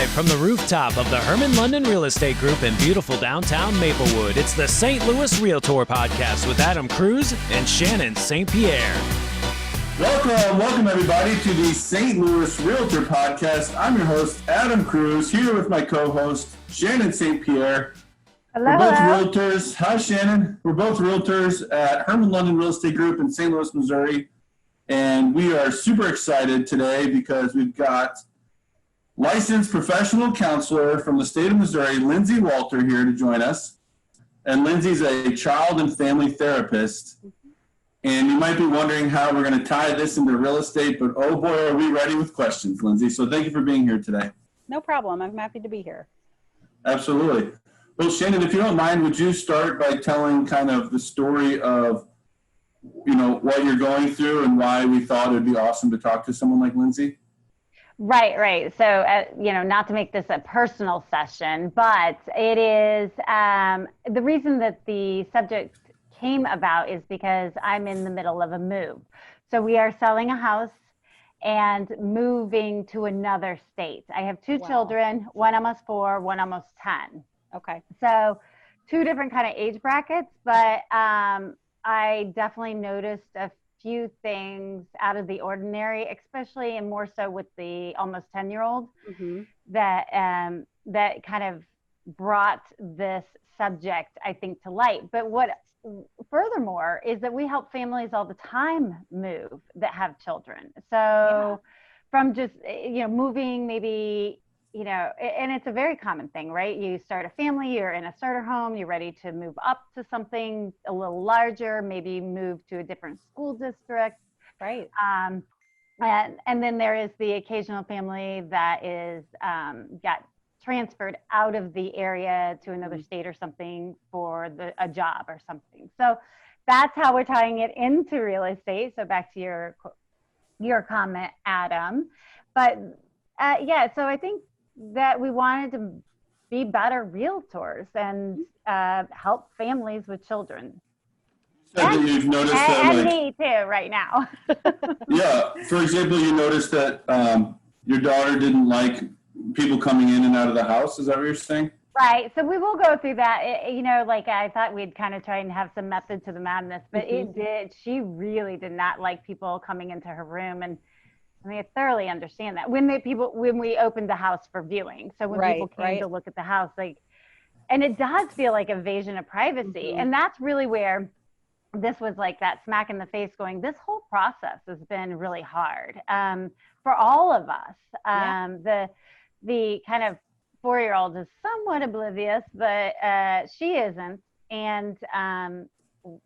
Live from the rooftop of the Hermann London Real Estate Group in beautiful downtown Maplewood, it's the St. Louis Realtor Podcast with Adam Kruse and Shannon St. Pierre. Welcome everybody to the St. Louis Realtor Podcast. I'm your host, Adam Kruse, here with my co-host, Shannon St. Pierre. Hello. We're both realtors. Hi, Shannon. We're both realtors at Hermann London Real Estate Group in St. Louis, Missouri. And we are super excited today because we've got licensed professional counselor from the state of Missouri, Lindsay Walter, here to join us. And Lindsay's a child and family therapist. And you might be wondering how we're going to tie this into real estate, but oh boy, are we ready with questions, Lindsay. So thank you for being here today. No problem. I'm happy to be here. Absolutely. Well, Shannon, if you don't mind, would you start by telling kind of the story of, what you're going through and why we thought it would be awesome to talk to someone like Lindsay? Right. So, not to make this a personal session, but it is the reason that the subject came about is because I'm in the middle of a move. So we are selling a house and moving to another state. I have two children, one almost 4, one almost 10. Okay. So 2 different kind of age brackets, but I definitely noticed a few things out of the ordinary, especially and more so with the almost 10-year-old that kind of brought this subject, I think, to light. But what furthermore is that we help families all the time move that have children. So from just, moving maybe, and it's a very common thing, right? You start a family, you're in a starter home, you're ready to move up to something a little larger, maybe move to a different school district. Right. And then there is the occasional family that is got transferred out of the area to another state or something for a job or something. So that's how we're tying it into real estate. So back to your comment, Adam. But so I think that we wanted to be better realtors and help families with children. And you've noticed and me too right now. Yeah. For example, you noticed that your daughter didn't like people coming in and out of the house. Is that what you're saying? Right. So we will go through that. I thought we'd kind of try and have some method to the madness, but she really did not like people coming into her room. And I thoroughly understand that when we opened the house for viewing. So when people came to look at the house, and it does feel like invasion of privacy. And that's really where this was like that smack in the face going, this whole process has been really hard for all of us. The kind of 4-year-old is somewhat oblivious, but she isn't. And,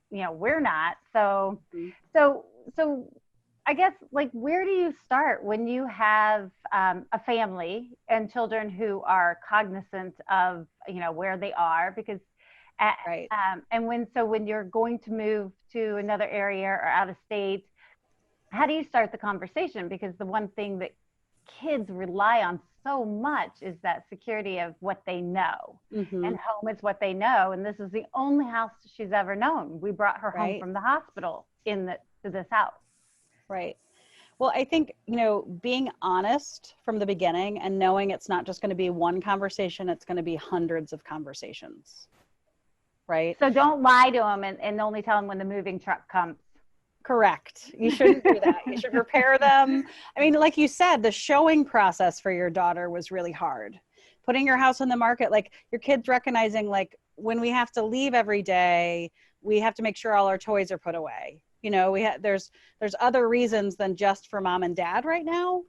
we're not. So I guess, where do you start when you have a family and children who are cognizant of, where they are? Because, and when you're going to move to another area or out of state, how do you start the conversation? Because the one thing that kids rely on so much is that security of what they know, and home is what they know. And this is the only house she's ever known. We brought her home from the hospital to this house. Right. Well, I think, being honest from the beginning and knowing it's not just going to be one conversation, it's going to be hundreds of conversations. Right. So don't lie to them and only tell them when the moving truck comes. Correct. You shouldn't do that. You should prepare them. Like you said, the showing process for your daughter was really hard. Putting your house on the market, your kids recognizing, when we have to leave every day, we have to make sure all our toys are put away. There's other reasons than just for mom and dad right now,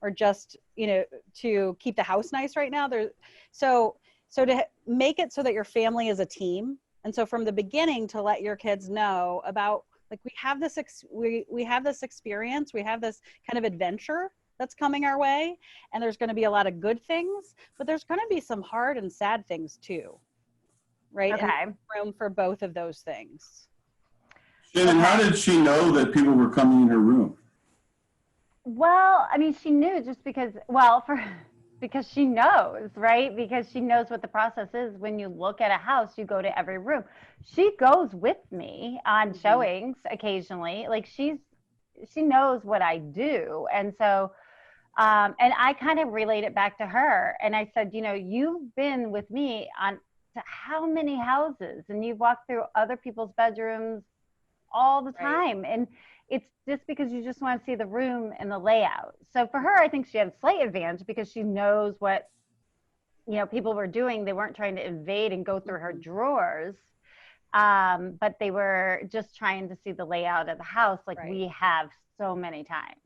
or just, to keep the house nice right now. So to make it so that your family is a team. And so from the beginning to let your kids know about, we have this experience, we have this kind of adventure that's coming our way, and there's going to be a lot of good things, but there's going to be some hard and sad things too. Right. Okay. And room for both of those things. Shannon, how did she know that people were coming in her room? Well, she knew just because she knows, right? Because she knows what the process is. When you look at a house, you go to every room. She goes with me on showings occasionally. She knows what I do. And so And I kind of relate it back to her. And I said, you know, you've been with me on to how many houses, and you've walked through other people's bedrooms all the time. Right. And it's just because you just want to see the room and the layout. So for her, I think she had a slight advantage because she knows what, you know, people were doing. They weren't trying to invade and go through her drawers. But they were just trying to see the layout of the house like we have so many times.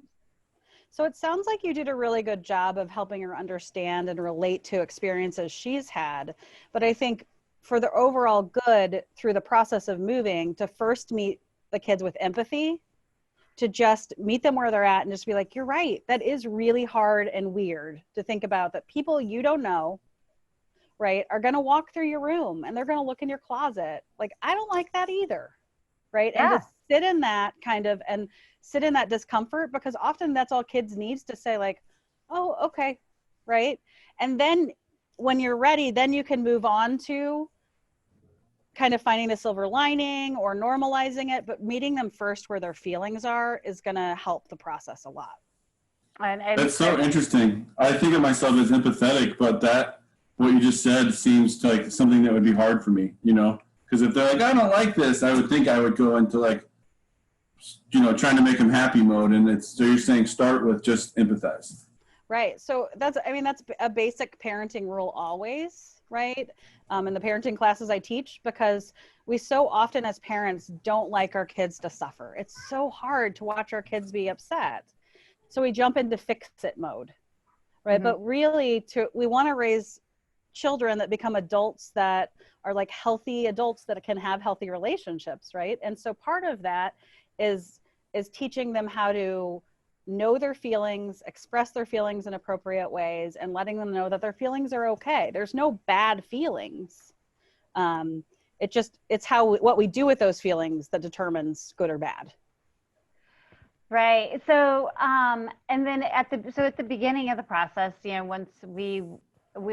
So it sounds like you did a really good job of helping her understand and relate to experiences she's had. But I think for the overall good through the process of moving, to first meet the kids with empathy, to just meet them where they're at and just be like, you're right. That is really hard and weird to think about, that people you don't know, right, are going to walk through your room and they're going to look in your closet. Like, I don't like that either. Right. Yeah. And to sit in that kind of, and sit in that discomfort, because often that's all kids needs to say, like, oh, okay. Right. And then when you're ready, then you can move on to kind of finding the silver lining or normalizing it, but meeting them first where their feelings are is going to help the process a lot. And that's so interesting. I think of myself as empathetic, but that, what you just said seems like something that would be hard for me, you know? Because if they're like, I don't like this, I would think I would go into like, you know, trying to make them happy mode. And it's, so you're saying start with just empathize. Right. So that's, I mean, that's a basic parenting rule always, right? In the parenting classes I teach, because we so often as parents don't like our kids to suffer. It's so hard to watch our kids be upset. So we jump into fix it mode, right? Mm-hmm. But really we want to raise children that become adults that are like healthy adults that can have healthy relationships, right? And so part of that is teaching them how to know their feelings, express their feelings in appropriate ways, and letting them know that their feelings are okay. There's no bad feelings. It's what we do with those feelings that determines good or bad. Right. So, and then at the beginning of the process, you know, once we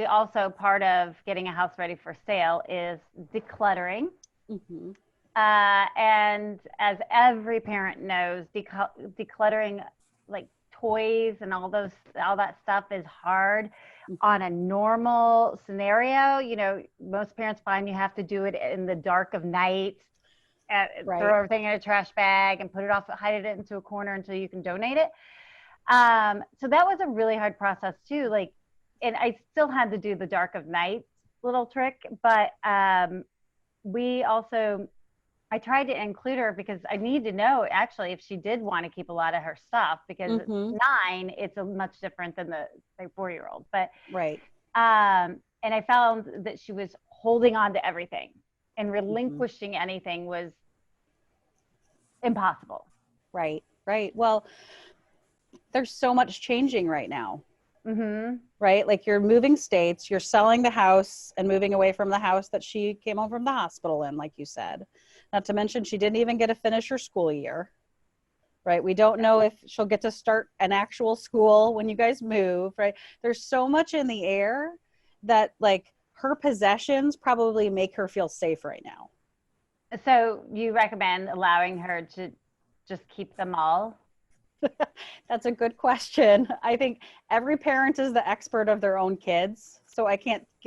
also, part of getting a house ready for sale is decluttering. Mm-hmm. And as every parent knows, decluttering like toys and all that stuff is hard. Mm-hmm. On a normal scenario. You know, most parents find you have to do it in the dark of night, throw everything in a trash bag and put it off, hide it into a corner until you can donate it. So that was a really hard process too. Like, and I still had to do the dark of night little trick, but I tried to include her because I need to know actually if she did want to keep a lot of her stuff, because mm-hmm. at 9, it's a much different than the 4-year-old. But and I found that she was holding on to everything, and relinquishing mm-hmm. anything was impossible. Right. Well, there's so much changing right now. Mm-hmm. Right? Like, you're moving states, you're selling the house and moving away from the house that she came home from the hospital in, like you said. Not to mention, she didn't even get to finish her school year, right? We don't know if she'll get to start an actual school when you guys move, right? There's so much in the air that, like, her possessions probably make her feel safe right now. So you recommend allowing her to just keep them all? That's a good question. I think every parent is the expert of their own kids. So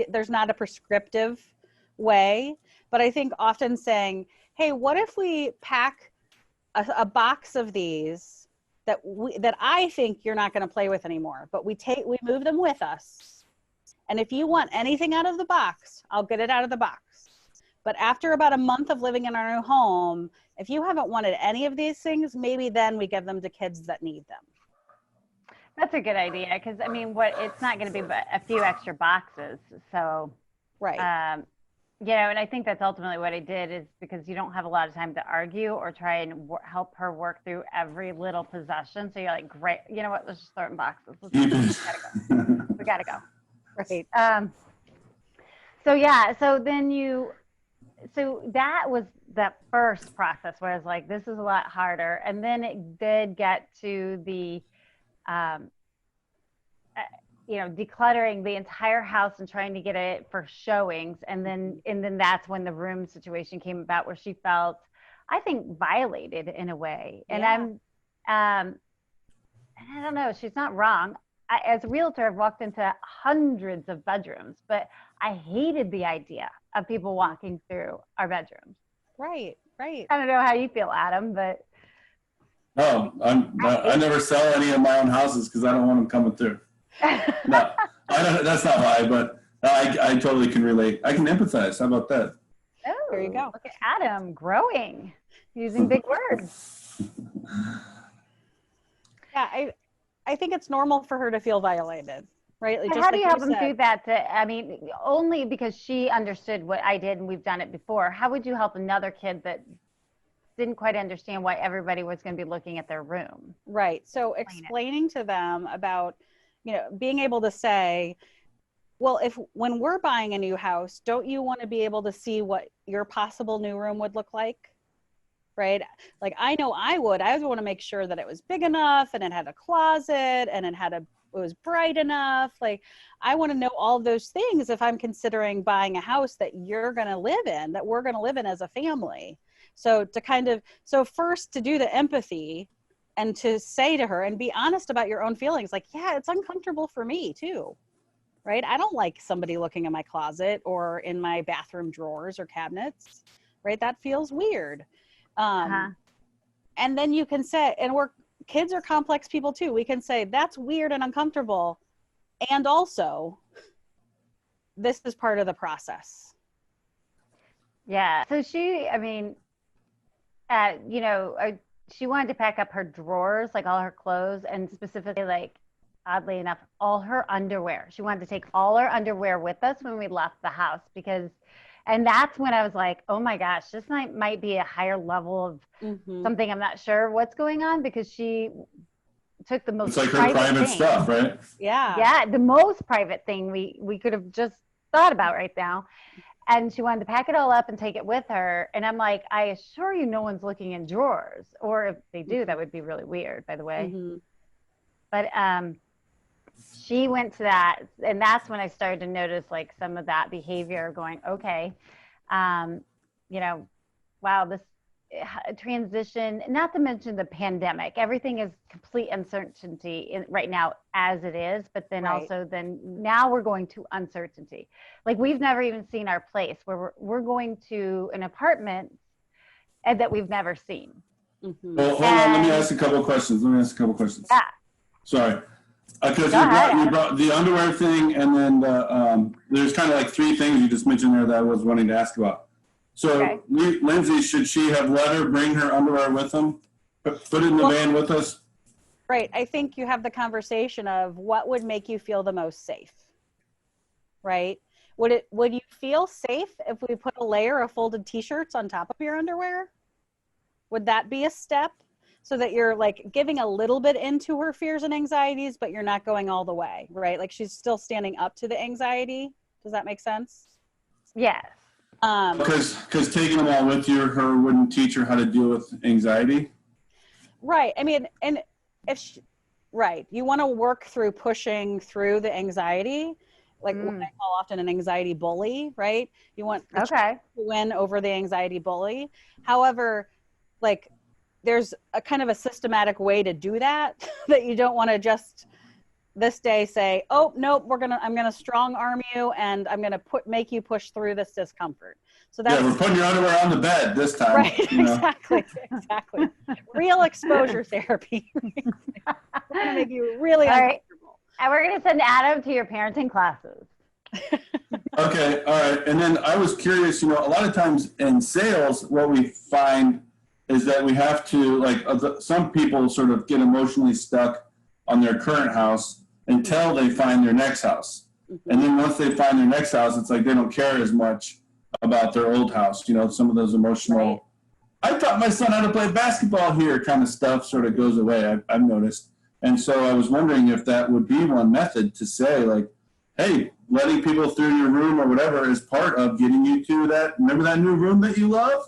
there's not a prescriptive way, but I think often saying, hey, what if we pack a box of these that I think you're not going to play with anymore, but we move them with us. And if you want anything out of the box, I'll get it out of the box. But after about a month of living in our new home, if you haven't wanted any of these things, maybe then we give them to kids that need them. That's a good idea, because I mean, it's not going to be but a few extra boxes. So, you know, and I think that's ultimately what I did, is because you don't have a lot of time to argue or try and help her work through every little possession. So you're like, great, you know what? Let's just throw it in boxes. We gotta go. Right. So that was that first process where I was like, this is a lot harder. And then it did get to the, you know, decluttering the entire house and trying to get it for showings. And then that's when the room situation came about, where she felt, I think, violated in a way. And I don't know, she's not wrong. as a realtor, I've walked into hundreds of bedrooms, but I hated the idea of people walking through our bedrooms. Right. I don't know how you feel, Adam, but. Oh, I never sell any of my own houses because I don't want them coming through. No, that's not why, but I totally can relate. I can empathize. How about that? Oh, there you go. Look at Adam growing, using big words. Yeah, I think it's normal for her to feel violated, right? Like, But just how do like you help them said. do that? I mean, only because she understood what I did and we've done it before. How would you help another kid that didn't quite understand why everybody was going to be looking at their room? Right. So explaining to them about, being able to say, well, when we're buying a new house, don't you want to be able to see what your possible new room would look like? Right? Like, I know I would want to make sure that it was big enough and it had a closet and it was bright enough. Like, I want to know all those things if I'm considering buying a house that you're going to live in, that we're going to live in as a family. So first to do the empathy and to say to her and be honest about your own feelings. Like, yeah, it's uncomfortable for me too. Right? I don't like somebody looking in my closet or in my bathroom drawers or cabinets. Right? That feels weird. And then you can say, and kids are complex people too. We can say, that's weird and uncomfortable. And also, this is part of the process. Yeah. So she wanted to pack up her drawers, like all her clothes, and specifically, like, oddly enough, all her underwear. She wanted to take all her underwear with us when we left the house and that's when I was like, oh my gosh, this might be a higher level of something. I'm not sure what's going on, because she took the most It's like her private stuff, right? Yeah. Yeah. The most private thing we could have just thought about right now. And she wanted to pack it all up and take it with her. And I'm like, I assure you no one's looking in drawers. Or if they do, that would be really weird, by the way. But she went to that. And that's when I started to notice, like, some of that behavior going, okay, wow, this transition, not to mention the pandemic, everything is complete uncertainty right now as it is, but then also now we're going to uncertainty. Like, we've never even seen our place, where we're going to an apartment that we've never seen. Well, hold on, let me ask a couple of questions. Yeah. Sorry. Because you brought the underwear thing, and then there's kind of like three things you just mentioned there that I was wanting to ask about. So, Lindsay, should she have let her bring her underwear with them? Put it in the van with us? Right. I think you have the conversation of what would make you feel the most safe, right? Would you feel safe if we put a layer of folded t-shirts on top of your underwear? Would that be a step? So that you're, like, giving a little bit into her fears and anxieties, but you're not going all the way, right? Like, she's still standing up to the anxiety. Does that make sense? Yes. Because taking them all with her wouldn't teach her how to deal with anxiety. Right. I mean, and you want to work through pushing through the anxiety, like what I call often an anxiety bully, right? You want to win over the anxiety bully. However, like, there's a kind of a systematic way to do that that you don't want to just this day say, oh, nope, I'm going to strong arm you and I'm going to make you push through this discomfort. So that's, we're putting your underwear on the bed this time. Right, exactly. Real exposure therapy. We're going to make you really uncomfortable. And we're going to send Adam to your parenting classes. Okay, all right. And then I was curious, a lot of times in sales, what we find is that we have to, like, some people sort of get emotionally stuck on their current house until they find their next house. And then once they find their next house, it's like they don't care as much about their old house. Some of those emotional, I taught my son how to play basketball here kind of stuff sort of goes away, I've noticed. And so I was wondering if that would be one method to say, like, hey, letting people through your room or whatever is part of getting you to remember that new room that you love?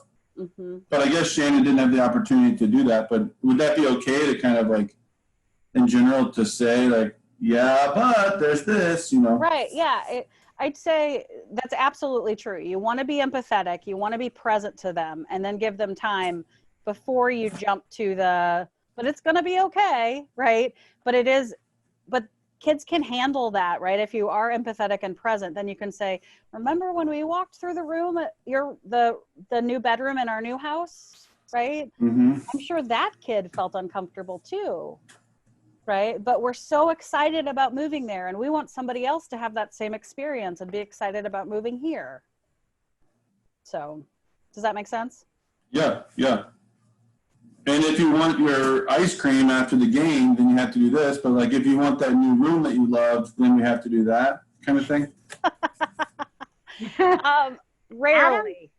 But I guess Shannon didn't have the opportunity to do that. But would that be okay to kind of, like, in general, to say, like, yeah, but there's this, Right. Yeah. I'd say that's absolutely true. You want to be empathetic. You want to be present to them and then give them time before you jump to but it's going to be okay. Right. But kids can handle that, right? If you are empathetic and present, then you can say, remember when we walked through the room at the new bedroom in our new house, right? Mm-hmm. I'm sure that kid felt uncomfortable too, right? But we're so excited about moving there, and we want somebody else to have that same experience and be excited about moving here. So does that make sense? Yeah, yeah. And if you want your ice cream after the game, then you have to do this. But like if you want that new room that you loved, then you have to do that kind of thing. Rarely.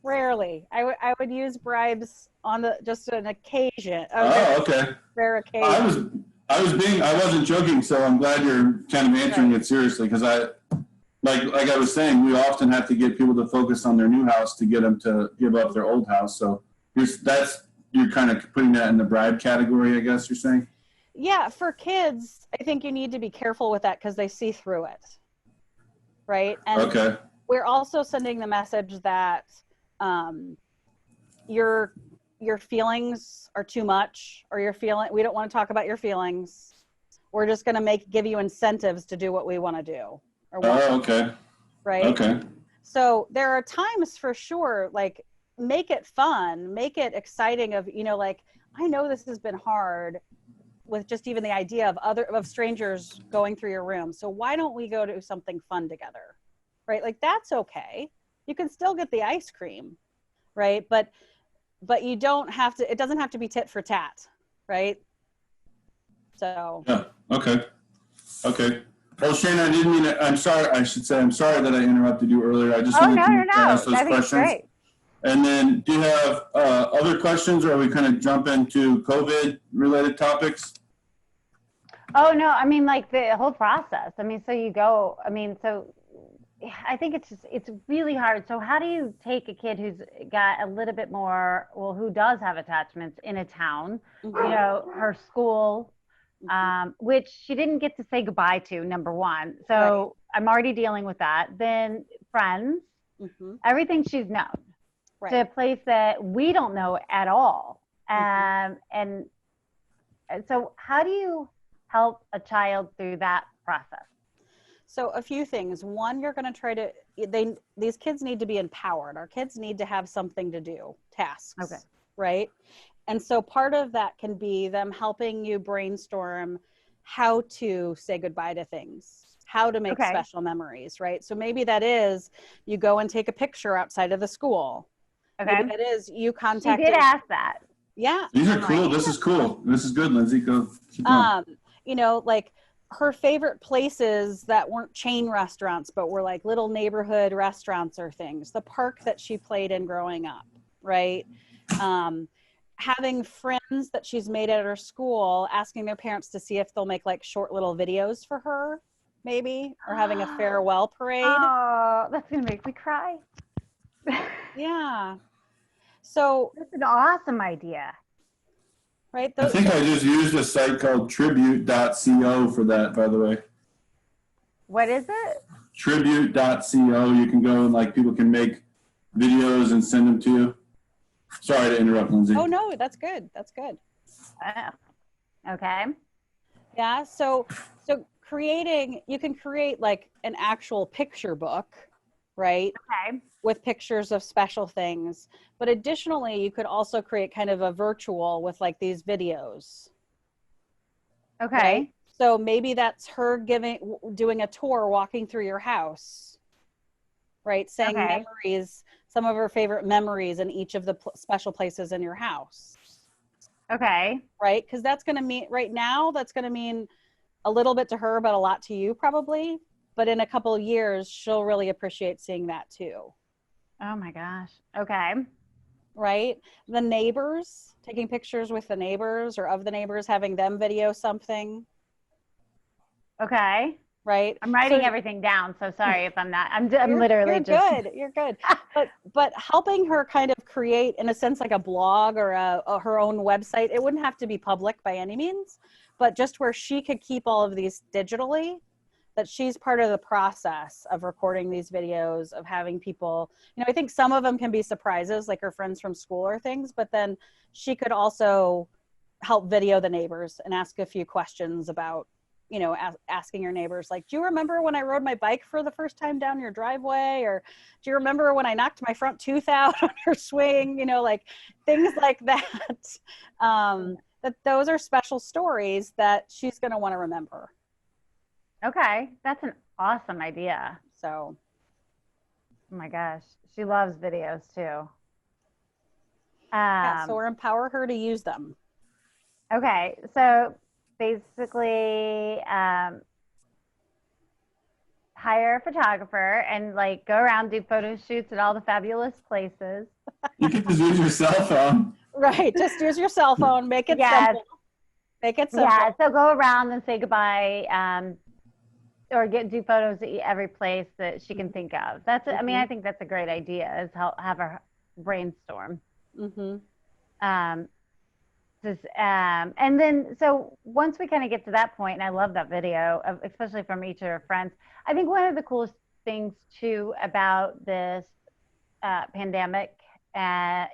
Rarely. I would use bribes on just an occasion. Oh, okay. Rare occasion. I wasn't joking. So I'm glad you're kind of answering it seriously, because like I was saying, we often have to get people to focus on their new house to get them to give up their old house. So you're kind of putting that in the bribe category, I guess you're saying? Yeah, for kids, I think you need to be careful with that because they see through it, right? And okay. We're also sending the message that your feelings are too much, or we don't want to talk about your feelings. We're just going to give you incentives to do what we want to do. Oh, okay. Right. Okay. So there are times for sure, like make it fun, make it exciting of, like, I know this has been hard with just even the idea of strangers going through your room. So why don't we go do something fun together? Right. Like that's okay. You can still get the ice cream. Right. But you don't have to, it doesn't have to be tit for tat. Right. So. Yeah. Okay. Okay. Well, Shannon, I didn't mean it. I'm sorry. I should say I'm sorry that I interrupted you earlier. I just wanted to ask those questions. Great. And then, do you have other questions, or are we kind of jump into COVID-related topics? Oh no, I mean like the whole process. I mean, so you go. I mean, so I think it's really hard. So how do you take a kid who's got a little bit more, who does have attachments in a town, her school, which she didn't get to say goodbye to, number one. So right. I'm already dealing with that. Then friends, everything she's known, right. To a place that we don't know at all. And so how do you help a child through that process? So a few things. One, you're going to try to, these kids need to be empowered. Our kids need to have something to do, tasks, okay. Right? And so part of that can be them helping you brainstorm how to say goodbye to things, how to make special memories, right? So maybe that is you go and take a picture outside of the school. Okay. Maybe that is you contact. She did ask that. Yeah. These are cool. This is cool. This is good, Lindsay. Go. Keep going. Like her favorite places that weren't chain restaurants, but were like little neighborhood restaurants or things. The park that she played in growing up, right? Having friends that she's made at her school, asking their parents to see if they'll make like short little videos for her, maybe, or having a farewell parade. Oh, that's going to make me cry. Yeah. So that's an awesome idea. Right. I think I just used a site called tribute.co for that, by the way. What is it? Tribute.co. You can go and like people can make videos and send them to you. Sorry to interrupt, Lindsay. Oh, no, that's good. That's good. Okay. Yeah. So you can create like an actual picture book, right? Okay. With pictures of special things. But additionally, you could also create kind of a virtual with like these videos. Okay. Right? So maybe that's her doing a tour, walking through your house, right? Saying memories, some of her favorite memories in each of the special places in your house. Okay. Right? Because that's going to mean, right now, that's going to mean a little bit to her, but a lot to you probably. But in a couple of years, she'll really appreciate seeing that too. Oh my gosh. Okay. Right? The neighbors, taking pictures with the neighbors or of the neighbors, having them video something. Okay. Right? I'm writing everything down, so sorry if I'm not. I'm literally You're good. But helping her kind of create, in a sense, like a blog or her own website. It wouldn't have to be public by any means, but just where she could keep all of these digitally, that she's part of the process of recording these videos, of having people, I think some of them can be surprises, like her friends from school or things, but then she could also help video the neighbors and ask a few questions about, you know, asking your neighbors, like, do you remember when I rode my bike for the first time down your driveway? Or do you remember when I knocked my front tooth out on your swing? You know, like things like that. That those are special stories that she's going to want to remember. Okay. That's an awesome idea. So, oh my gosh. She loves videos too. Yeah, so we're empower her to use them. Okay. So basically, hire a photographer and like go around, do photo shoots at all the fabulous places. You can just use your cell phone. Right. Just use your cell phone. Make it simple. Make it simple. Yeah. So go around and say goodbye, or do photos at every place that she can think of. That's, I mean, I think that's a great idea, is have her brainstorm. Mm-hmm. And then, so once we kind of get to that point, and I love that video, especially from each of her friends, I think one of the coolest things too about this pandemic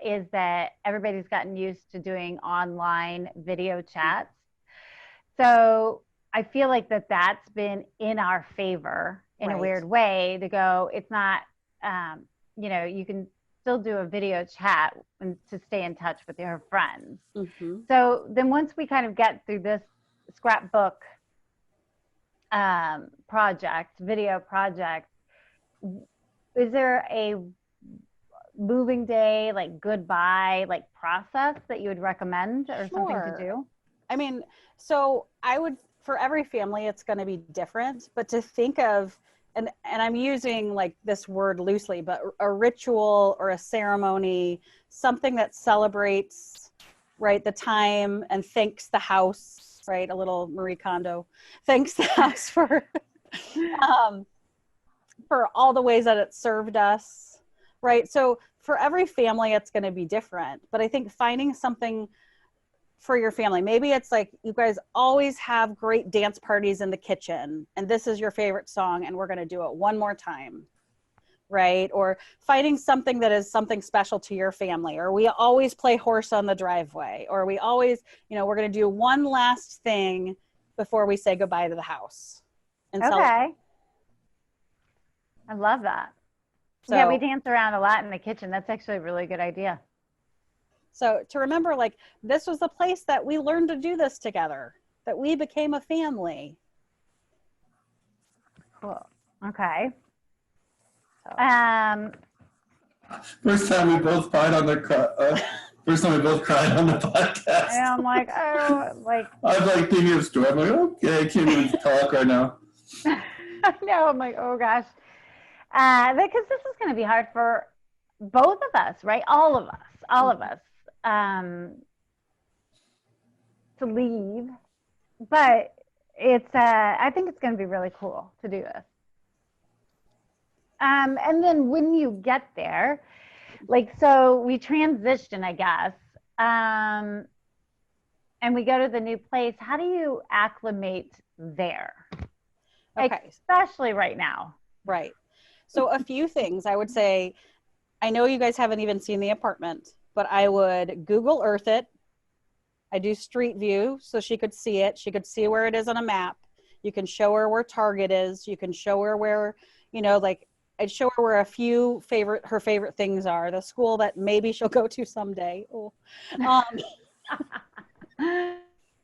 is that everybody's gotten used to doing online video chats. So I feel like that's been in our favor in a weird way, to go, it's not, you know, you can still do a video chat and to stay in touch with your friends. Mm-hmm. So then once we kind of get through this scrapbook video project, is there a moving day, like goodbye, like process that you would recommend, or something to do? I mean, so I would, for every family, it's going to be different, but to think of, and I'm using like this word loosely, but a ritual or a ceremony, something that celebrates, right, the time and thanks the house, right, a little Marie Kondo, thanks the house for all the ways that it served us, right? So for every family, it's going to be different, but I think finding something for your family, maybe it's like you guys always have great dance parties in the kitchen and this is your favorite song and we're going to do it one more time, right? Or finding something that is something special to your family, or we always play horse on the driveway, or we always, you know, we're going to do one last thing before we say goodbye to the house. And okay. I love that. So, yeah, we dance around a lot in the kitchen. That's actually a really good idea. So to remember, like, this was the place that we learned to do this together, that we became a family. Cool. Okay. So. First time we both cried on the first time we both cried on the podcast. And I'm like, oh, like. I'm like thinking of a story. I'm like, okay, I can't even talk right now. I know. I'm like, oh gosh, because this is going to be hard for both of us, right? All of us. To leave, but it's I think it's going to be really cool to do this. And then when you get there, like, so we transition, I guess, and we go to the new place. How do you acclimate there? Okay. Especially right now. Right. So a few things I would say. I know you guys haven't even seen the apartment, but I would Google Earth it. I do Street View so she could see it. She could see where it is on a map. You can show her where Target is. You can show her where, you know, like I'd show her where a few her favorite things are. The school that maybe she'll go to someday. Oh.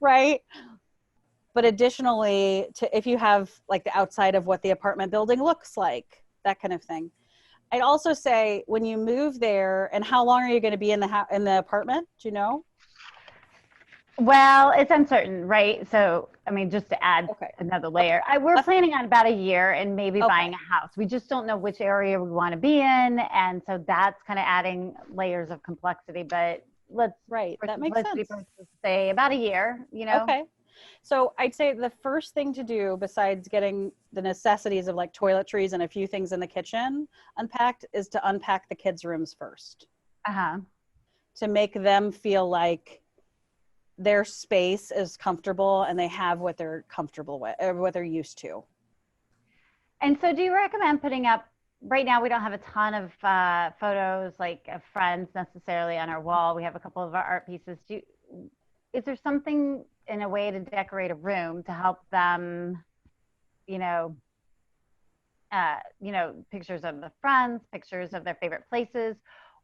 Right. But additionally, if you have like the outside of what the apartment building looks like, that kind of thing. I'd also say when you move there, and how long are you going to be in the apartment? Do you know? Well, it's uncertain, right? So, I mean, just to add another layer, we're planning on about a year and maybe buying a house. We just don't know which area we want to be in. And so that's kind of adding layers of complexity, but that makes sense. Say about a year, you know? Okay. So I'd say the first thing to do, besides getting the necessities of like toiletries and a few things in the kitchen unpacked, is to unpack the kids' rooms first. To make them feel like their space is comfortable and they have what they're comfortable with, or what they're used to. And so do you recommend putting up, right now we don't have a ton of photos like of friends necessarily on our wall. We have a couple of our art pieces. Is there something in a way to decorate a room to help them, pictures of the friends, pictures of their favorite places,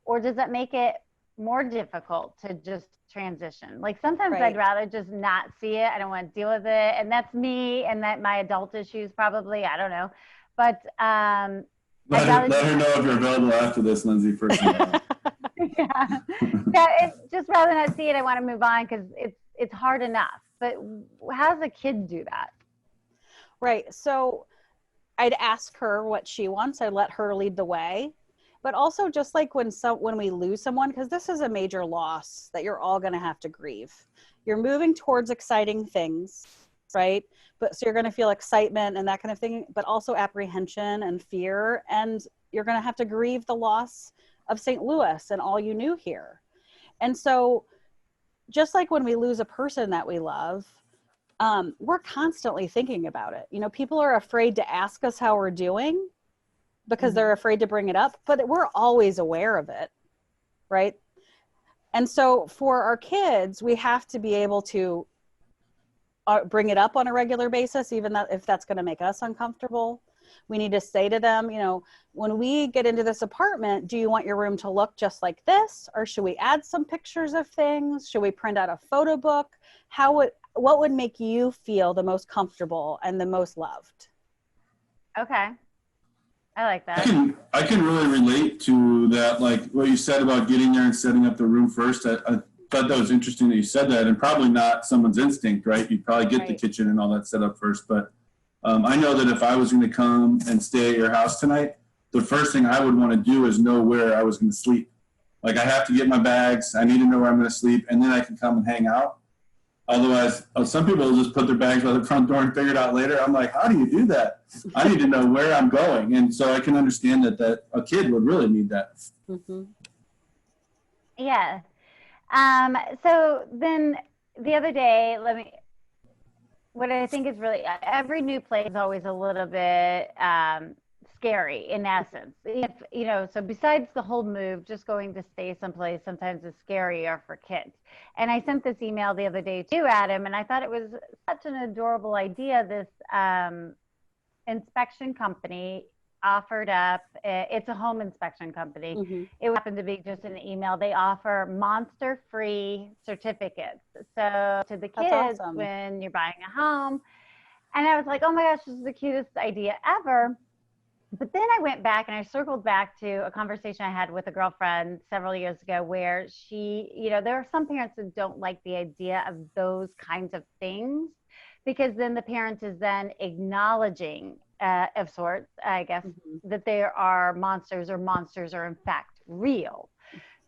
or does that make it more difficult to just transition? Like sometimes I'd rather just not see it. I don't want to deal with it. And that's me and that my adult issues probably, I don't know. But let her know if you're available after this, Lindsay, first. Yeah, it's just rather not see it. I want to move on because it's hard enough. But how does a kid do that? Right. So I'd ask her what she wants. I let her lead the way. But also just like when we lose someone, because this is a major loss that you're all going to have to grieve. You're moving towards exciting things, right? But so you're going to feel excitement and that kind of thing, but also apprehension and fear. And you're going to have to grieve the loss of St. Louis and all you knew here. And so just like when we lose a person that we love, we're constantly thinking about it. People are afraid to ask us how we're doing because they're afraid to bring it up, but we're always aware of it, right? And so for our kids, we have to be able to bring it up on a regular basis, even if that's going to make us uncomfortable. We need to say to them, when we get into this apartment, do you want your room to look just like this? Or should we add some pictures of things? Should we print out a photo book? What would make you feel the most comfortable and the most loved? Okay. I like that. I can really relate to that, like what you said about getting there and setting up the room first. I thought that was interesting that you said that, and probably not someone's instinct, right? You'd probably get the kitchen and all that set up first. But I know that if I was going to come and stay at your house tonight, the first thing I would want to do is know where I was going to sleep. Like I have to get my bags. I need to know where I'm going to sleep, and then I can come and hang out. Otherwise, some people will just put their bags by the front door and figure it out later. I'm like, how do you do that? I need to know where I'm going. And so I can understand that a kid would really need that. Mm-hmm. Yeah. So then the other day, what I think is really, every new place is always a little bit scary in essence. So besides the whole move, just going to stay someplace sometimes is scarier for kids. And I sent this email the other day to Adam, and I thought it was such an adorable idea. This inspection company offered up, it's a home inspection company. Mm-hmm. It happened to be just an email. They offer monster-free certificates. So to the kids, awesome, when you're buying a home. And I was like, oh my gosh, this is the cutest idea ever. But then I went back and I circled back to a conversation I had with a girlfriend several years ago where she, there are some parents that don't like the idea of those kinds of things because then the parent is then acknowledging of sorts, I guess, mm-hmm, that there are monsters or monsters are in fact real.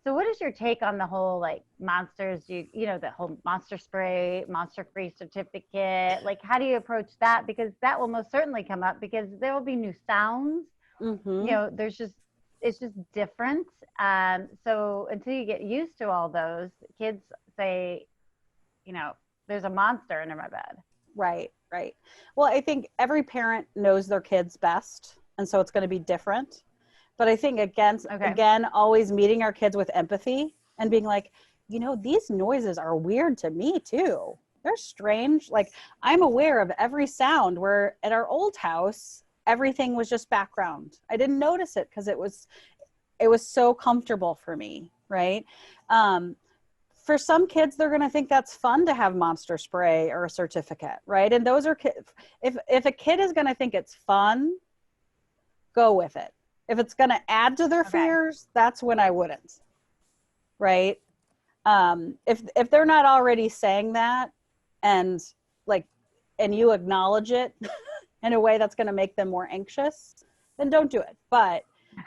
So what is your take on the whole, monsters, the whole monster spray, monster-free certificate? Like, how do you approach that? Because that will most certainly come up because there will be new sounds. Mm-hmm. It's just different. So until you get used to all those, kids say, there's a monster under my bed. Right. Well, I think every parent knows their kids best. And so it's going to be different. But I think again, always meeting our kids with empathy and being like, these noises are weird to me too. They're strange. Like I'm aware of every sound where at our old house, everything was just background. I didn't notice it because it was so comfortable for me. Right. For some kids, they're going to think that's fun to have monster spray or a certificate. Right. And those are kids. If a kid is going to think it's fun, go with it. If it's going to add to their fears, that's when I wouldn't, right? If they're not already saying that and you acknowledge it in a way that's going to make them more anxious, then don't do it. But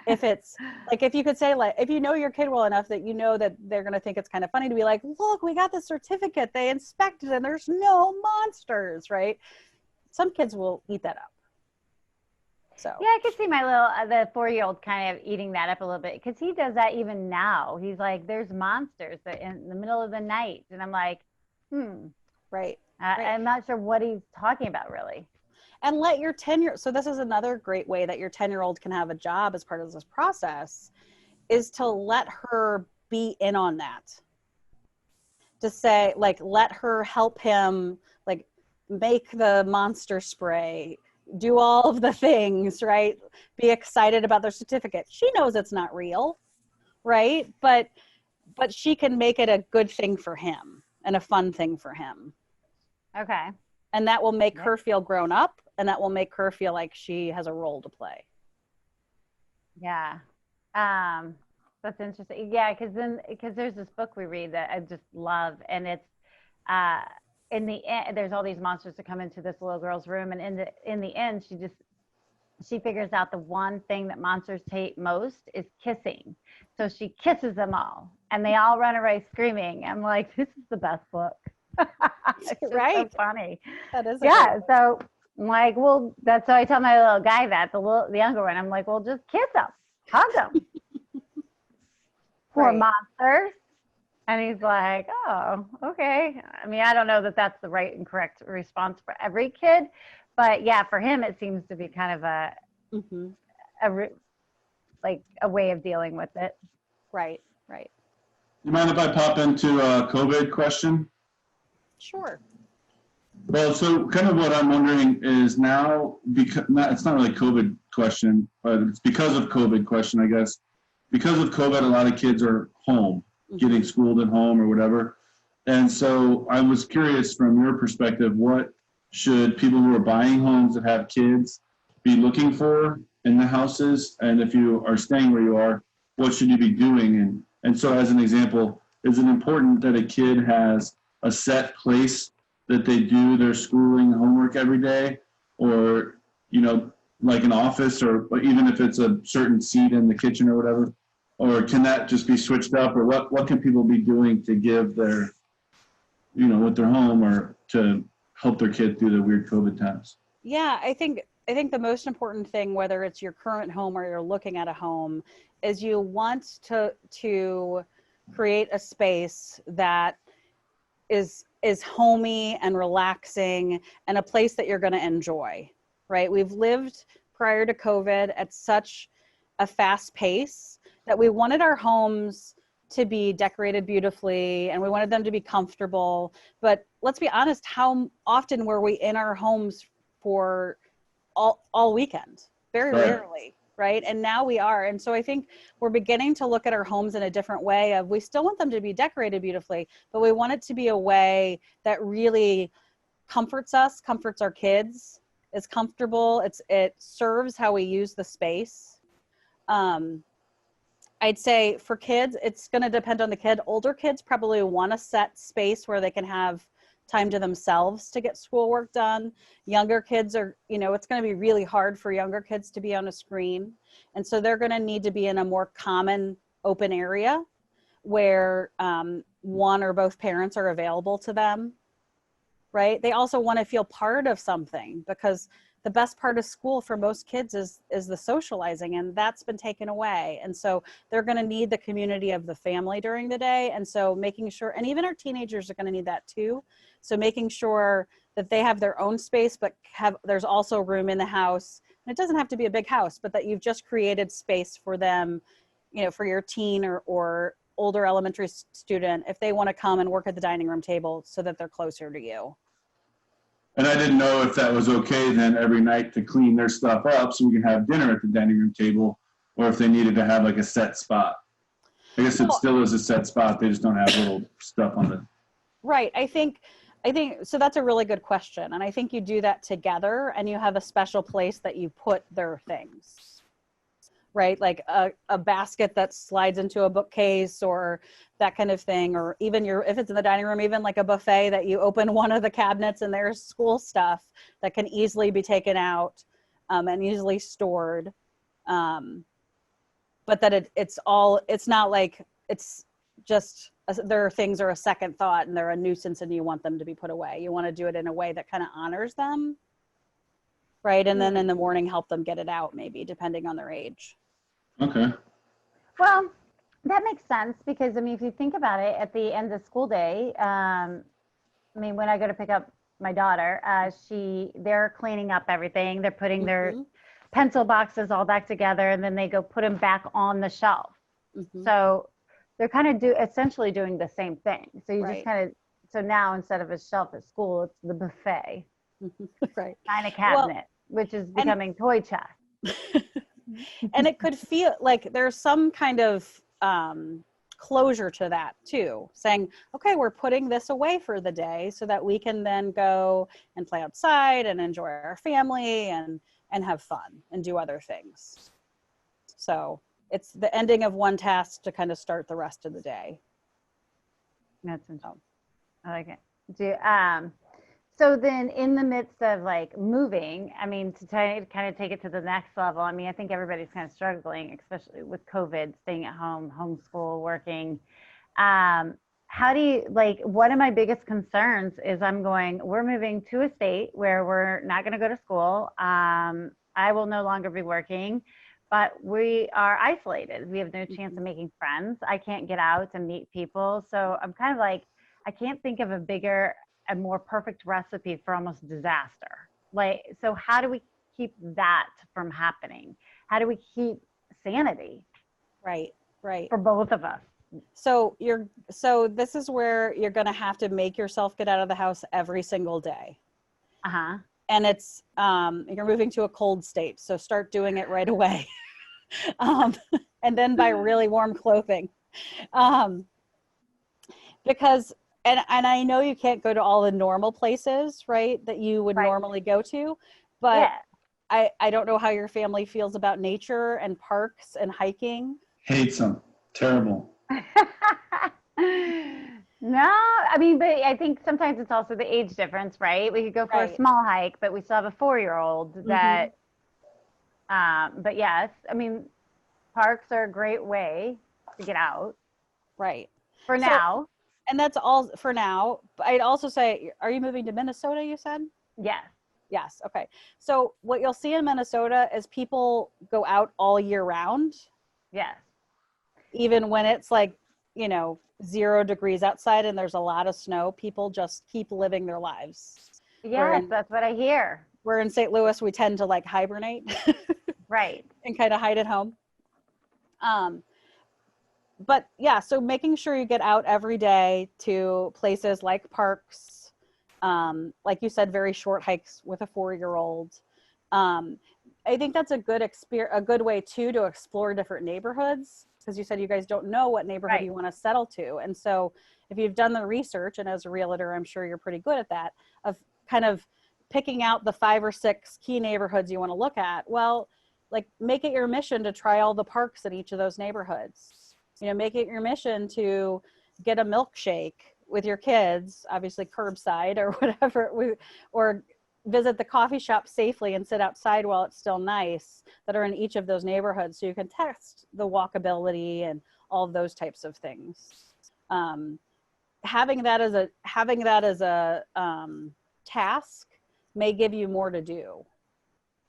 if it's if you could say if you know your kid well enough that that they're going to think it's kind of funny to be like, look, we got the certificate, they inspected and there's no monsters, right? Some kids will eat that up. So. Yeah, I could see the 4-year-old kind of eating that up a little bit because he does that even now. He's like, there's monsters in the middle of the night. And I'm like, Right. I'm not sure what he's talking about really. And let your 10-year-old, so this is another great way that your 10-year-old can have a job as part of this process is to let her be in on that. to say, like, let her help him, like, make the monster spray, do all of the things, right? Be excited about their certificate. She knows it's not real, right? But she can make it a good thing for him and a fun thing for him. Okay. And that will make her feel grown up, and that will make her feel like she has a role to play. Yeah. That's interesting. Yeah, because there's this book we read that I just love, and it's in the end, there's all these monsters that come into this little girl's room, and in the end, she figures out the one thing that monsters hate most is kissing. So she kisses them all, and they all run away screaming. I'm like, this is the best book. It's just right. so funny. That is so I'm like, well, that's why I tell my little guy that the younger one. I'm like, well, just kiss them, hug them. Poor monsters. And he's like, oh, okay. I mean, I don't know that that's the right and correct response for every kid, but yeah, for him, it seems to be kind of a way of dealing with it. Right. You mind if I pop into a COVID question? Sure. Well, so kind of what I'm wondering is now, because it's not really a COVID question, but it's because of COVID question, I guess. Because of COVID, a lot of kids are home, getting schooled at home or whatever. And so I was curious from your perspective, what should people who are buying homes that have kids be looking for in the houses? And if you are staying where you are, what should you be doing? And so as an example, is it important that a kid has a set place that they do their schooling homework every day, or, like an office, or even if it's a certain seat in the kitchen or whatever, or can that just be switched up, or what can people be doing to give their, with their home, or to help their kid through the weird COVID times? Yeah, I think the most important thing, whether it's your current home or you're looking at a home, is you want to create a space that is homey and relaxing and a place that you're going to enjoy, right? We've lived prior to COVID at such a fast pace that we wanted our homes to be decorated beautifully and we wanted them to be comfortable. But let's be honest, how often were we in our homes for all weekend? Very rarely. Right. And now we are. And so I think we're beginning to look at our homes in a different way of, we still want them to be decorated beautifully, but we want it to be a way that really comforts us, comforts our kids, is comfortable. It serves how we use the space. I'd say for kids, it's going to depend on the kid. Older kids probably want a set space where they can have time to themselves to get schoolwork done. Younger kids are, it's going to be really hard for younger kids to be on a screen. And so they're going to need to be in a more common open area where one or both parents are available to them, right? They also want to feel part of something, because the best part of school for most kids is the socializing, and that's been taken away. And so they're going to need the community of the family during the day. And so making sure, and even our teenagers are going to need that too. So making sure that they have their own space, but there's also room in the house. And it doesn't have to be a big house, but that you've just created space for them, for your teen or older elementary student, if they want to come and work at the dining room table so that they're closer to you. And I didn't know if that was okay then every night to clean their stuff up so we can have dinner at the dining room table, or if they needed to have like a set spot. I guess it still is a set spot. They just don't have little stuff on it. Right. I think so. That's a really good question. And I think you do that together and you have a special place that you put their things, right? Like a basket that slides into a bookcase or that kind of thing. Or even if it's in the dining room, even like a buffet that you open one of the cabinets and there's school stuff that can easily be taken out and easily stored. But that it's not like it's just, their things are a second thought and they're a nuisance and you want them to be put away. You want to do it in a way that kind of honors them, right? And then in the morning, help them get it out, maybe, depending on their age. Okay. Well, that makes sense because, if you think about it, at the end of school day, when I go to pick up my daughter, they're cleaning up everything. They're putting their pencil boxes all back together, and then they go put them back on the shelf. So they're kind of essentially doing the same thing. So you just kind of, so now instead of a shelf at school, it's the buffet. Right. Kind of cabinet, which is becoming toy chest. And it could feel like there's some kind of closure to that too, saying, okay, we're putting this away for the day so that we can then go and play outside and enjoy our family and have fun and do other things. So it's the ending of one task to kind of start the rest of the day. That's interesting. I like it. So then in the midst of like moving, I mean, to kind of take it to the next level, I mean, I think everybody's kind of struggling, especially with COVID, staying at home, homeschool, working. How do you, like, one of my biggest concerns is we're moving to a state where we're not going to go to school. I will no longer be working, but we are isolated. We have no chance of making friends. I can't get out and meet people. So I'm kind of like, I can't think of a more perfect recipe for almost disaster. Like, so how do we keep that from happening? How do we keep sanity? Right. For both of us. So this is where you're going to have to make yourself get out of the house every single day. Uh-huh. And it's, you're moving to a cold state. So start doing it right away. And then buy really warm clothing. Because, and I know you can't go to all the normal places, right, that you would normally go to, but I don't know how your family feels about nature and parks and hiking. Hates them. Terrible. No, I mean, but I think sometimes it's also the age difference, right? We could go for a small hike, but we still have a 4-year-old that, but yes, I mean, parks are a great way to get out. Right. For now. And that's all for now. But I'd also say, are you moving to Minnesota, you said? Yes. Yes. Okay. So what you'll see in Minnesota is people go out all year round. Yes. Even when it's like, 0 degrees outside and there's a lot of snow, people just keep living their lives. Yes, that's what I hear. We're in St. Louis, we tend to like hibernate. Right. And kind of hide at home. But yeah, so making sure you get out every day to places like parks, like you said, very short hikes with a 4-year-old. I think that's a good way too to explore different neighborhoods, because you said you guys don't know what neighborhood you want to settle to. And so if you've done the research, and as a realtor, I'm sure you're pretty good at that, of kind of picking out the 5 or 6 key neighborhoods you want to look at, well, like make it your mission to try all the parks in each of those neighborhoods. Make it your mission to get a milkshake with your kids, obviously curbside or whatever, or visit the coffee shop safely and sit outside while it's still nice, that are in each of those neighborhoods, so you can test the walkability and all of those types of things. Having that as a task may give you more to do.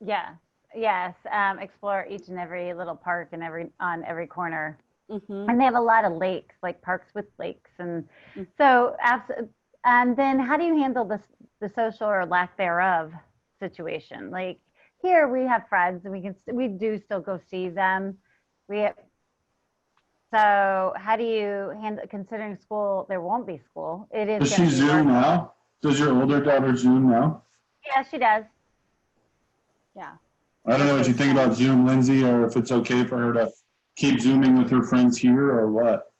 Yeah. Yes. Explore each and every little park and on every corner. Mm-hmm. And they have a lot of lakes, like parks with lakes. And so, and then how do you handle the social or lack thereof situation? Like here we have friends and we do still go see them. So how do you handle, considering school, there won't be school. It is. Does she Zoom now? Does your older daughter Zoom now? Yeah, she does. Yeah. I don't know what you think about Zoom, Lindsay, or if it's okay for her to keep Zooming with her friends here or what?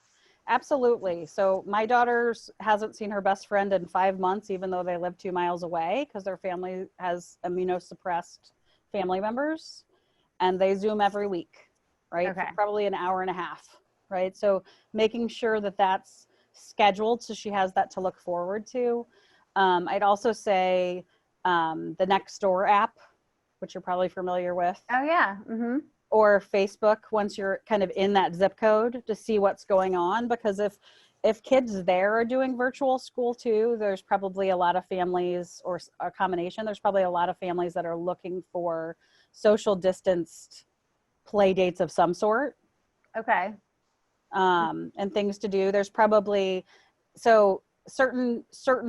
Absolutely. So my daughter hasn't seen her best friend in 5 months, even though they live 2 miles away, because their family has immunosuppressed family members, and they Zoom every week, right? Okay. For probably an hour and a half, right? So making sure that that's scheduled so she has that to look forward to. I'd also say the Nextdoor app, which you're probably familiar with. Oh yeah. Mm-hmm. Or Facebook, once you're kind of in that zip code, to see what's going on. Because if kids there are doing virtual school too, there's probably a lot of families, or a combination, there's probably a lot of families that are looking for social distanced play dates of some sort. Okay. And things to do. There's probably, so certain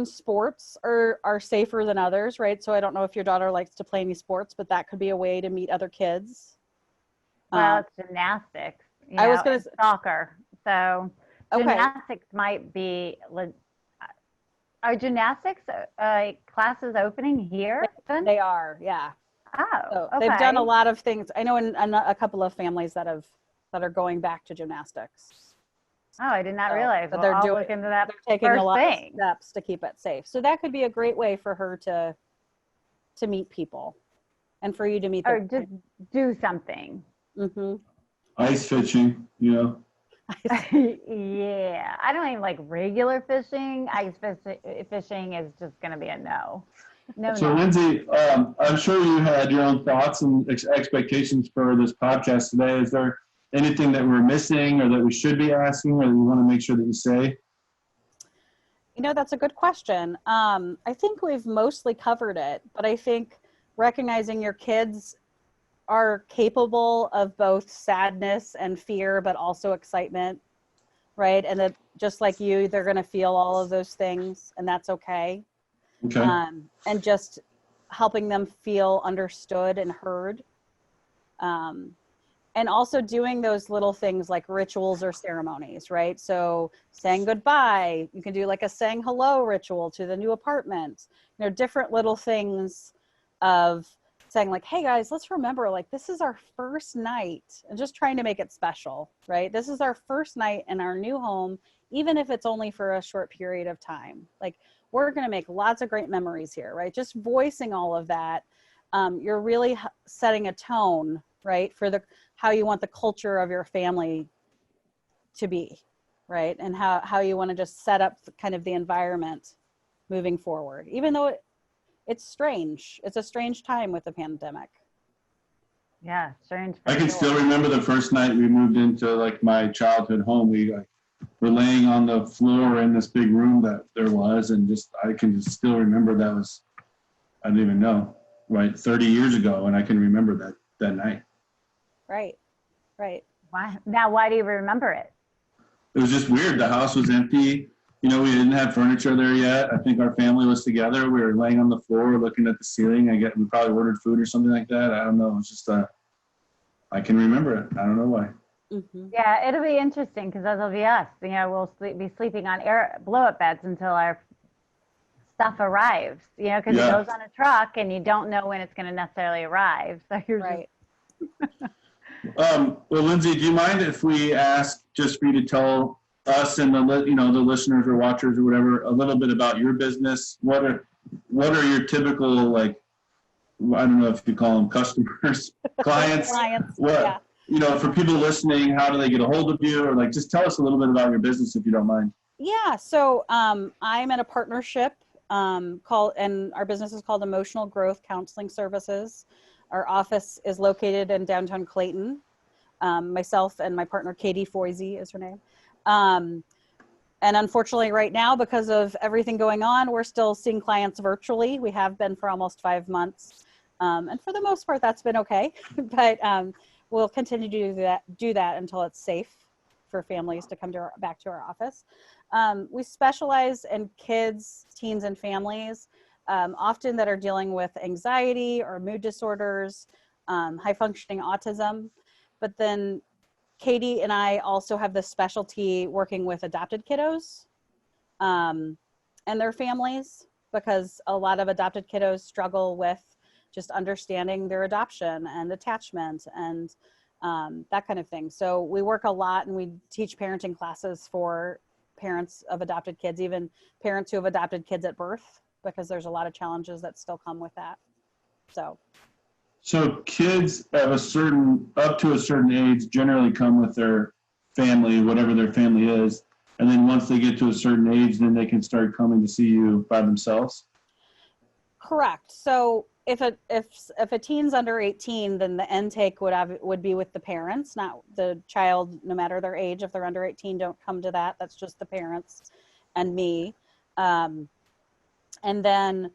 sports are safer than others, right? So I don't know if your daughter likes to play any sports, but that could be a way to meet other kids. Well, it's gymnastics. I was going to soccer. So Okay. Gymnastics might be, are gymnastics classes opening here then? They are, yeah. Oh, So okay. they've done a lot of things. I know in a couple of families that are going back to gymnastics. Oh, I did not So, realize. but Well, I'll they're look into that taking a first lot of thing. steps to keep it safe. So that could be a great way for her to meet people, and for you to meet Or them. just do something. Mm-hmm. Ice fishing, you know. Yeah, I don't even like regular fishing. Fishing is just going to be a no. No, So no. Lindsay, I'm sure you had your own thoughts and expectations for this podcast today. Is there anything that we're missing or that we should be asking or that we want to make sure that you say? You know, that's a good question. I think we've mostly covered it, but I think recognizing your kids are capable of both sadness and fear, but also excitement, right? And that just like you, they're going to feel all of those things, and that's okay. Okay. And just helping them feel understood and heard. And also doing those little things like rituals or ceremonies, right? So saying goodbye, you can do like a saying hello ritual to the new apartment, you know, different little things of saying like, hey guys, let's remember, like, this is our first night, and just trying to make it special, right? This is our first night in our new home, even if it's only for a short period of time. Like, we're going to make lots of great memories here, right? Just voicing all of that. You're really setting a tone, right, for how you want the culture of your family to be, right? And how you want to just set up kind of the environment moving forward, even though it's strange. It's a strange time with the pandemic. Yeah, strange. I can still remember the first night we moved into like my childhood home. We were laying on the floor in this big room that there was, and I can just still remember that was, I don't even know, right, 30 years ago, and I can remember that night. Right. Why do you remember it? It was just weird. The house was empty. You know, we didn't have furniture there yet. I think our family was together. We were laying on the floor looking at the ceiling. We probably ordered food or something like that. I don't know. It was just, I can remember it. I don't know why. Mm-hmm. Yeah, it'll be interesting because that'll be us. You know, we'll be sleeping on blow-up beds until our stuff arrives, you know, because it goes on a truck and you don't know when it's going to necessarily arrive. So you're right. Well, Lindsay, do you mind if we ask just for you to tell us and the listeners or watchers or whatever a little bit about your business? What are your typical, like, I don't know if you call them customers, clients? What, you know, for people listening, how do they get a hold of you? Or like, just tell us a little bit about your business if you don't mind. Yeah. So I'm in a partnership and our business is called Emotional Growth Counseling Services. Our office is located in downtown Clayton. Myself and my partner, Katie Foisey is her name. And unfortunately right now, because of everything going on, we're still seeing clients virtually. We have been for almost 5 months. And for the most part, that's been okay. But we'll continue to do that until it's safe for families to come back to our office. We specialize in kids, teens, and families, often that are dealing with anxiety or mood disorders, high functioning autism. But then Katie and I also have this specialty working with adopted kiddos and their families, because a lot of adopted kiddos struggle with just understanding their adoption and attachment and that kind of thing. So we work a lot, and we teach parenting classes for parents of adopted kids, even parents who have adopted kids at birth, because there's a lot of challenges that still come with that. So kids of up to a certain age generally come with their family, whatever their family is. And then once they get to a certain age, then they can start coming to see you by themselves? Correct. So if a teen's under 18, then the intake would be with the parents, not the child, no matter their age. If they're under 18, don't come to that. That's just the parents and me. And then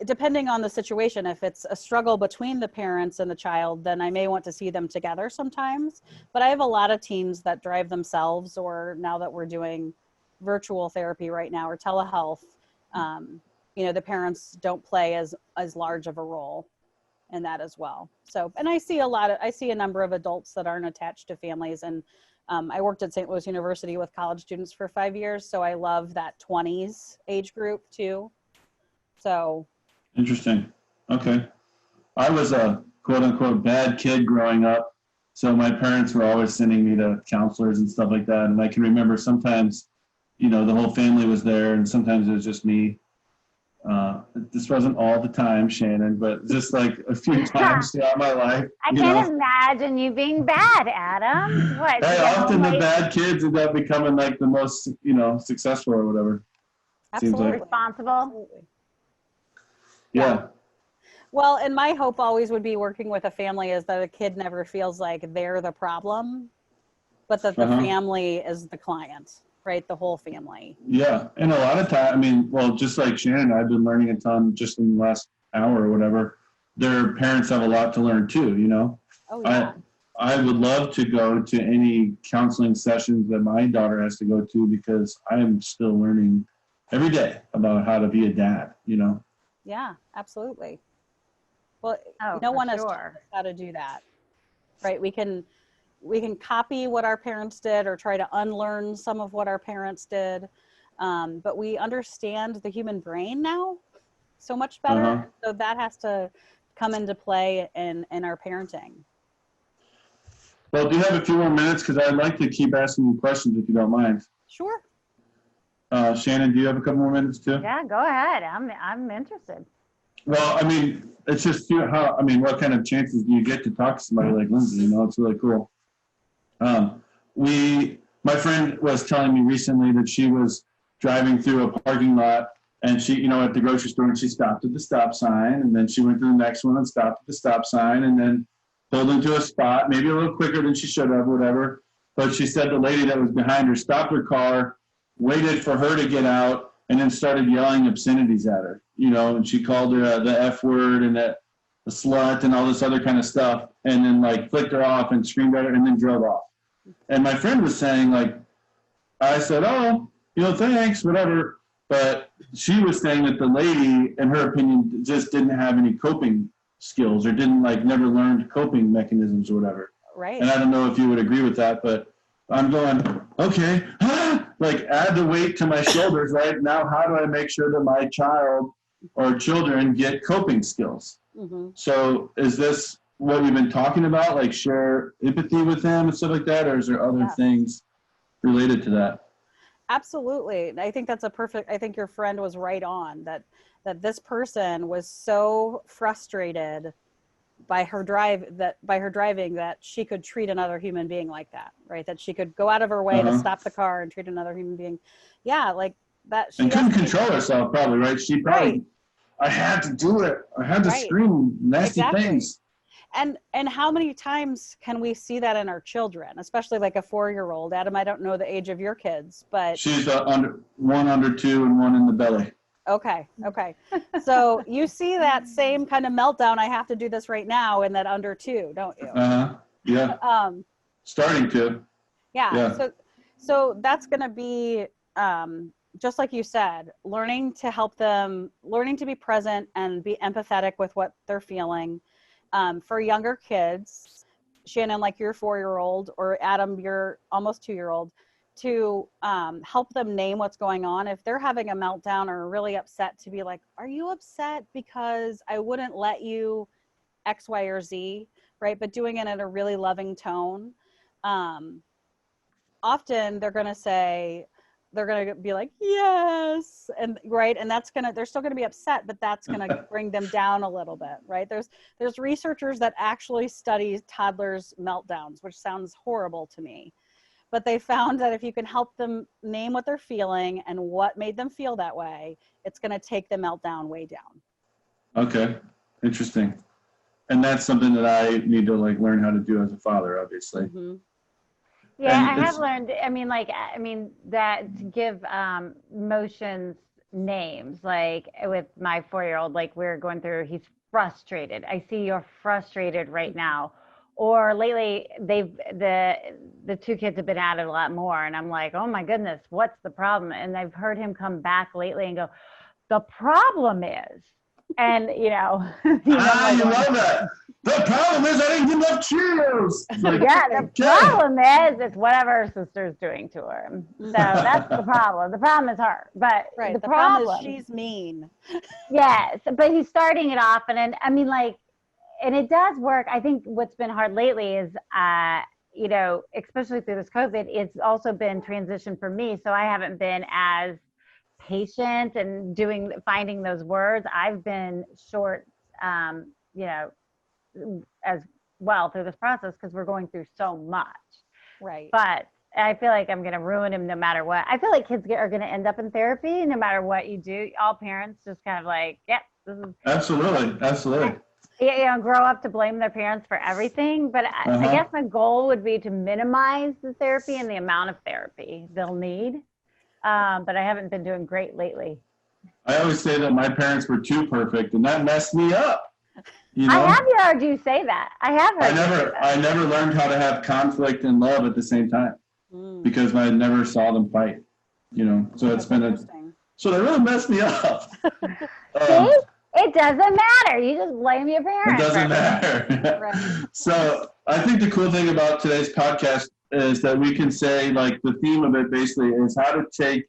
depending on the situation, if it's a struggle between the parents and the child, then I may want to see them together sometimes. But I have a lot of teens that drive themselves, or now that we're doing virtual therapy right now, or telehealth, you know, the parents don't play as large of a role in that as well. So, and I see a number of adults that aren't attached to families, and I worked at St. Louis University with college students for 5 years, so I love that 20s age group too. So Interesting. Okay. I was a quote unquote bad kid growing up. So my parents were always sending me to counselors and stuff like that. And I can remember sometimes, the whole family was there, and sometimes it was just me. This wasn't all the time, Shannon, but just like a few times throughout my life. I can't imagine you being bad, Adam. What? Hey, often the bad kids end up becoming like the most, successful or whatever. absolutely Seems like. Responsible. Absolutely. Yeah. Well, and my hope always would be working with a family is that a kid never feels like they're the problem, but that the family is the client, right? The whole family. Yeah. And a lot of time, just like Shannon, I've been learning a ton just in the last hour or whatever. Their parents have a lot to learn too, Oh, yeah. I would love to go to any counseling sessions that my daughter has to go to, because I am still learning every day about how to be a dad, Yeah, absolutely. Well, Oh, no for one has sure. taught us how to do that, right? We can copy what our parents did or try to unlearn some of what our parents did, but we understand the human brain now so much better. So that has to come into play in our parenting. Well, do you have a few more minutes? Because I'd like to keep asking you questions if you don't mind. Sure. Shannon, do you have a couple more minutes too? Yeah, go ahead. I'm interested. Well, it's just what kind of chances do you get to talk to somebody like Lindsay? It's really cool. My friend was telling me recently that she was driving through a parking lot, and she, at the grocery store, and she stopped at the stop sign, and then she went to the next one and stopped at the stop sign, and then pulled into a spot, maybe a little quicker than she should have, whatever. But she said the lady that was behind her stopped her car, waited for her to get out, and then started yelling obscenities at her, and she called her the F word and the slut and all this other kind of stuff, and then flicked her off and screamed at her and then drove off. And my friend was saying, I said, oh, thanks, whatever. But she was saying that the lady, in her opinion, just didn't have any coping skills, or didn't never learned coping mechanisms or whatever. Right. And I don't know if you would agree with that, but I'm going, okay, add the weight to my shoulders, right? Now, how do I make sure that my child or children get coping skills? Mm-hmm. So is this what we've been talking about, share empathy with them and stuff like that, or is there other things related to that? Absolutely. I think that's I think your friend was right on that this person was so frustrated by her driving that she could treat another human being like that, right? That she could go out of her way to stop the car and treat another human being. Yeah, like that. She and couldn't control herself, probably, right? She probably, right. I had to do it. I had to scream nasty things. And how many times can we see that in our children, especially a 4-year-old? Adam, I don't know the age of your kids, but she's one under 2 and one in the belly. Okay. So you see that same kind of meltdown, I have to do this right now, in that under 2, don't you? Yeah. Starting to. Yeah. So that's going to be, just like you said, learning to help them, learning to be present and be empathetic with what they're feeling. For younger kids, Shannon, like your 4-year-old, or Adam, your almost 2-year-old, to help them name what's going on. If they're having a meltdown or really upset, to be like, are you upset because I wouldn't let you X, Y, or Z, right? But doing it in a really loving tone. Often they're going to be like, yes, and right, and they're still going to be upset, but that's going to bring them down a little bit, right? There's researchers that actually study toddlers' meltdowns, which sounds horrible to me. But they found that if you can help them name what they're feeling and what made them feel that way, it's going to take the meltdown way down. Okay, interesting. And that's something that I need to learn how to do as a father, obviously. Mm-hmm. Yeah, I have learned, that to give emotions names, with my 4-year-old, we're going through, he's frustrated. I see you're frustrated right now. Or lately, the 2 kids have been at it a lot more, and I'm like, oh my goodness, what's the problem? And I've heard him come back lately and go, the problem is And, you love that. The problem is I didn't get enough Cheerios. Like, yeah, the problem is it's whatever her sister's doing to her. So that's the problem. The problem is her. But Right. the problem is she's mean. Yes, but he's starting it off, and I mean, like, and it does work. I think what's been hard lately is, especially through this COVID, it's also been transition for me. So I haven't been as patient and finding those words. I've been short, as well through this process because we're going through so much. Right. But I feel like I'm going to ruin him no matter what. I feel like kids are going to end up in therapy no matter what you do. All parents just kind of like, yep. This is Absolutely. Grow up to blame their parents for everything. But I guess my goal would be to minimize the therapy and the amount of therapy they'll need. But I haven't been doing great lately. I always say that my parents were too perfect, and that messed me up. I have heard you say that. I have heard. I never learned how to have conflict and love at the same time because I never saw them fight. So it's been so they really messed me up. See, it doesn't matter. You just blame your parents. It doesn't matter. Right. So I think the cool thing about today's podcast is that we can say, like, the theme of it basically is how to take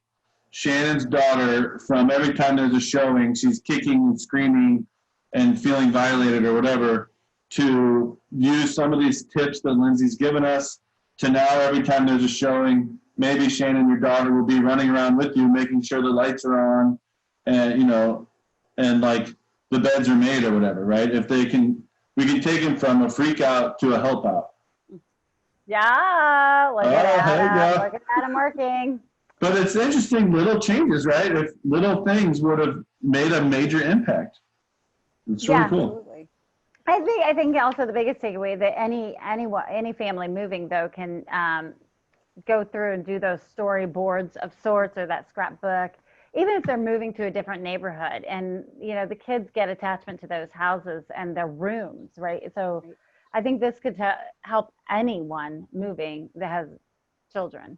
Shannon's daughter from every time there's a showing, she's kicking and screaming and feeling violated or whatever, to use some of these tips that Lindsay's given us to now every time there's a showing, maybe Shannon, your daughter, will be running around with you, making sure the lights are on and, and like the beds are made or whatever, right? We can take him from a freak out to a help out. Yeah, look at that. Look at that, I'm working. But it's interesting, little changes, right? If little things would have made a major impact. It's really cool. Absolutely. I think also the biggest takeaway that any family moving though can go through and do those storyboards of sorts or that scrapbook, even if they're moving to a different neighborhood, and the kids get attachment to those houses and their rooms, right? So I think this could help anyone moving that has children.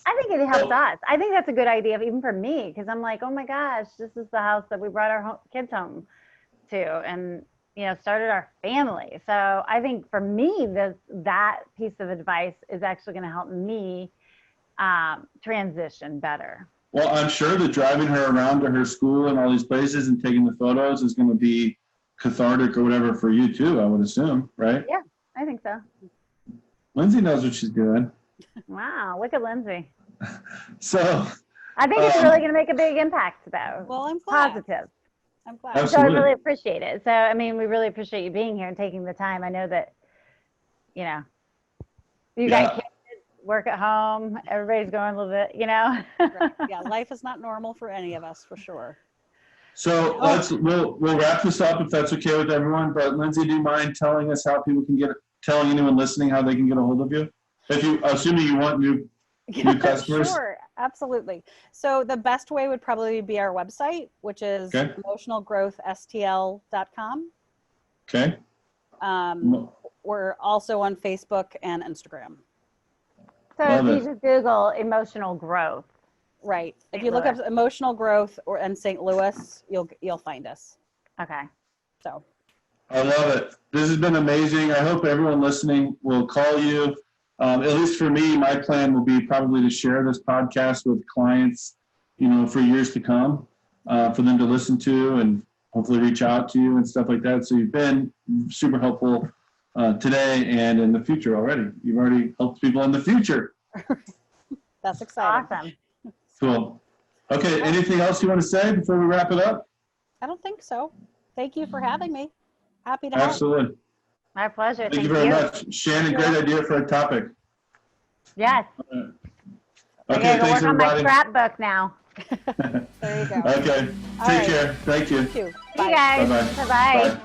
I think it helps us. I think that's a good idea, even for me, because I'm like, oh my gosh, this is the house that we brought our kids home to, and started our family. So I think for me, that piece of advice is actually going to help me transition better. Well, I'm sure that driving her around to her school and all these places and taking the photos is going to be cathartic or whatever for you too, I would assume, right? Yeah, I think so. Lindsay knows what she's doing. Wow, look at Lindsay. So I think it's really going to make a big impact, though. Well, I'm glad. Positive. I'm glad. Absolutely. So I really appreciate it. So, I mean, we really appreciate you being here and taking the time. I know that, you got kids, work at home, everybody's going a little bit, Right. Yeah, life is not normal for any of us, for sure. So we'll wrap this up if that's okay with everyone. But Lindsay, do you mind telling us how people can telling anyone listening how they can get a hold of you? Assuming you want new customers. Sure, absolutely. So the best way would probably be our website, which is emotionalgrowthstl.com. Okay. We're also on Facebook and Instagram. So if you just Google emotional growth. Right. If you look up emotional growth and St. Louis, you'll find us. Okay. So. I love it. This has been amazing. I hope everyone listening will call you. At least for me, my plan will be probably to share this podcast with clients, for years to come, for them to listen to and hopefully reach out to you and stuff like that. So you've been super helpful today and in the future already. You've already helped people in the future. That's exciting. Awesome. Cool. Okay. Anything else you want to say before we wrap it up? I don't think so. Thank you for having me. Happy to help. Absolutely. My pleasure. Thank you very much. Shannon, great idea for a topic. Yes. Okay, I gotta go thanks work on my everybody. scrapbook now. There you go. Okay. Take care. Thank you. You too. See you guys. Bye-bye. Bye-bye. Bye.